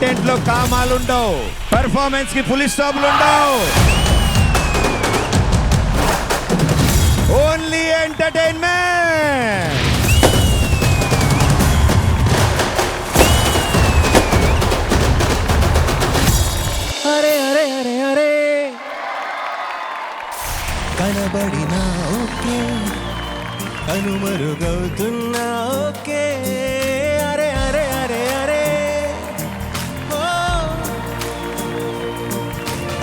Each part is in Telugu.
కంటెంట్ లో కామాలు ఉండవు, పెర్ఫార్మెన్స్ కి పులి స్టాప్లు ఉండవు. Only entertainment. అరే అరే అరే అరే కనబడినా ఓకే, కనుమరుగవుతున్నా ఓకే. అరే అరే అరే అరే ఓ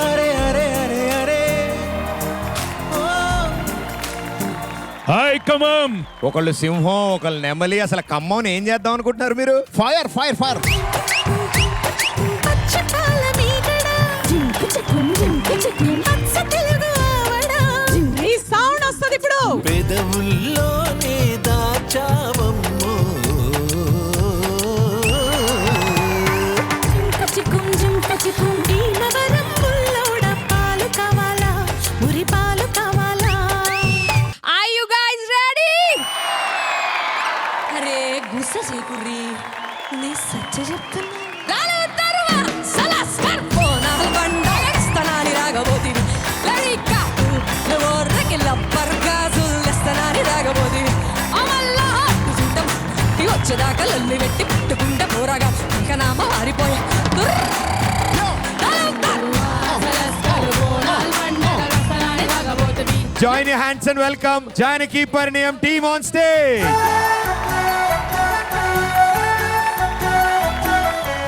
అరే అరే అరే అరే ఓ. హాయ్ ఖమ్మం. ఒకళ్ళు సింహం, ఒకళ్ళు నెమలి. అసలు ఖమ్మం ఏం చేద్దాం అనుకుంటున్నారు మీరు? Fire fire fire. ఈ సౌండ్ వస్తుంది ఇప్పుడు. పెదవుల్లోనే దాచావమ్మో Are you guys ready? అరే గుస్స చేయకుర్రి, నీ సచ్చ చెప్తున్నా. లాలో తరువా సలాస్కర్ పోనాల్ బండస్తనాని రాగబోతివి. లరికా నవోర్రకి లబ్బర్ గాజులస్తనాని రాగబోతివి. అమల్లా చూద్దాం ఈ వచ్చేదాకా లల్లి పెట్టి పుట్టుకుంటే పోరాగా ఇక నామ మారిపోయా. Join your hands and welcome Janaki Parniyam team on stage.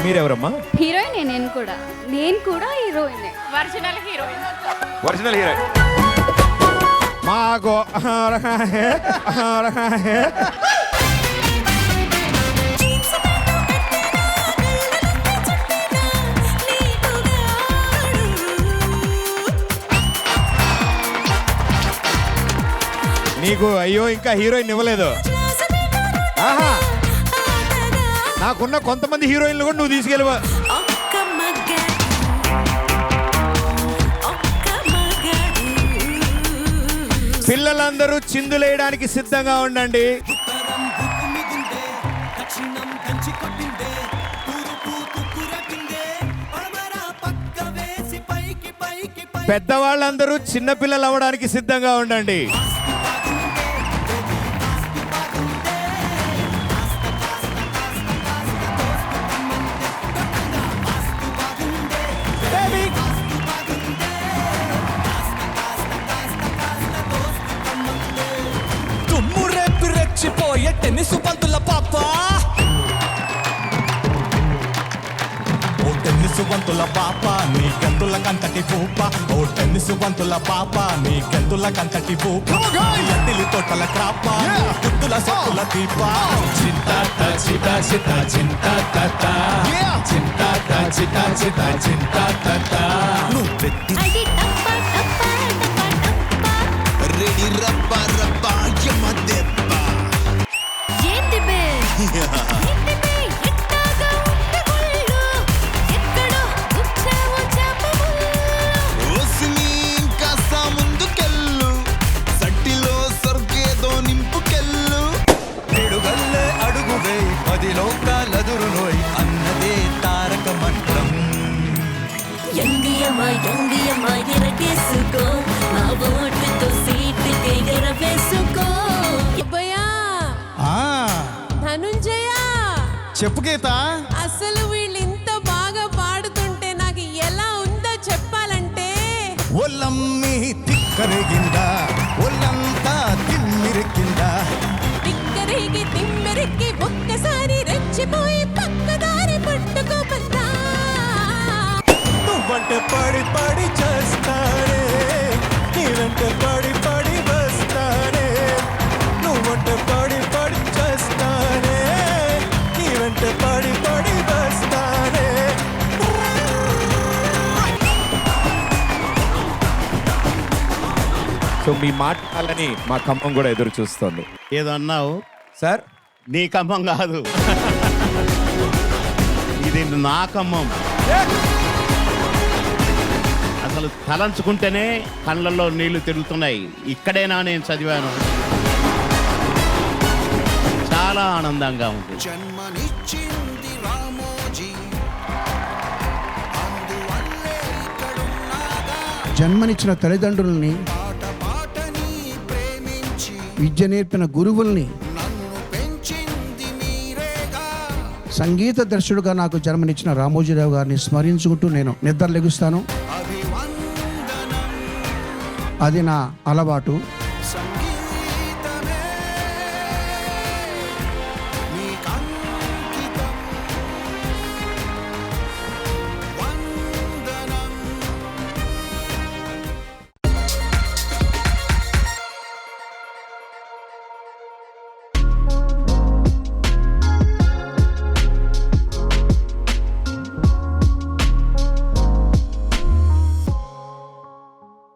మీరెవరమ్మా? హీరోయిన్ నేను కూడా heroine. Original heroine. Original heroine. మాగో నీకు అయ్యో ఇంకా హీరోయిన్ ఇవ్వలేదు. ఆహా, నాకున్న కొంతమంది హీరోయిన్లు కూడా నువ్వు తీసుకెళ్ళవా? పిల్లలందరూ చిందులేయడానికి సిద్ధంగా ఉండండి. పెద్దవాళ్ళందరూ చిన్నపిల్లలు అవ్వడానికి సిద్ధంగా ఉండండి. రెచ్చిపోయే టెన్నిస్ బంతుల పాప, ఓ టెన్నిస్ బంతుల పాప నీకెంతుల కంతటి పూప, ఓ టెన్నిస్ బంతుల పాప నీకెంతుల కంతటి పూప. ఎత్తిలి తోటల క్రాప గుత్తుల సత్తుల దీప. చింతా చింతా చింతా చింతా చింతా చింతా చింతా చింతా నువ్వు పెట్టి రెడీ రప్ప రప్ప యమదెప్ప. ముందుకెళ్ళు సట్టిలో సొర్గేదో నింపుకెళ్ళు. ఏడుగల్లే అడుగు వేయి, 10 లోకాలెదురు నోయి అన్నదే తారక మంత్రం. ఎంగియమ్మ ఎరగేసుకో, నా ఓటుతో సీటుకి ఎగరవేసుకో. ధనుంజయ, చెప్పు గీత. అసలు వీళ్ళు ఇంత బాగా పాడుతుంటే నాకు ఎలా ఉందో చెప్పాలంటే. ఒల్లమ్మి తిక్కరిగిందా, ఒల్లంతా తిమ్మిరికిందా. తిక్కరిగి తిమ్మిరికి ఒక్కసారి రెచ్చిపోయి పక్కదారి పట్టుకోమన్నా. నువ్వంటే పడి పడి చేస్తానే, నీ వెంట పడి పడి వస్తానే. నువ్వంటే పడి పడి చేస్తానే, నీ వెంట పడి పడి వస్తానే. సో మీ మాటలని మా ఖమ్మం కూడా ఎదురు చూస్తుంది. ఏదో అన్నావు సార్, నీ ఖమ్మం కాదు, ఇది నా ఖమ్మం. అసలు తలంచుకుంటేనే కళ్ళల్లో నీళ్లు తిరుగుతున్నాయి. ఇక్కడేనా నేను చదివాను, చాలా ఆనందంగా ఉంది. జన్మనిచ్చింది రామోజీ, జన్మనిచ్చిన తల్లిదండ్రుల్ని, విద్య నేర్పిన గురువుల్ని, సంగీత దర్శకుడుగా నాకు జన్మనిచ్చిన రామోజీరావు గారిని స్మరించుకుంటూ నేను నిద్ర లెగుస్తాను. అది నా అలవాటు.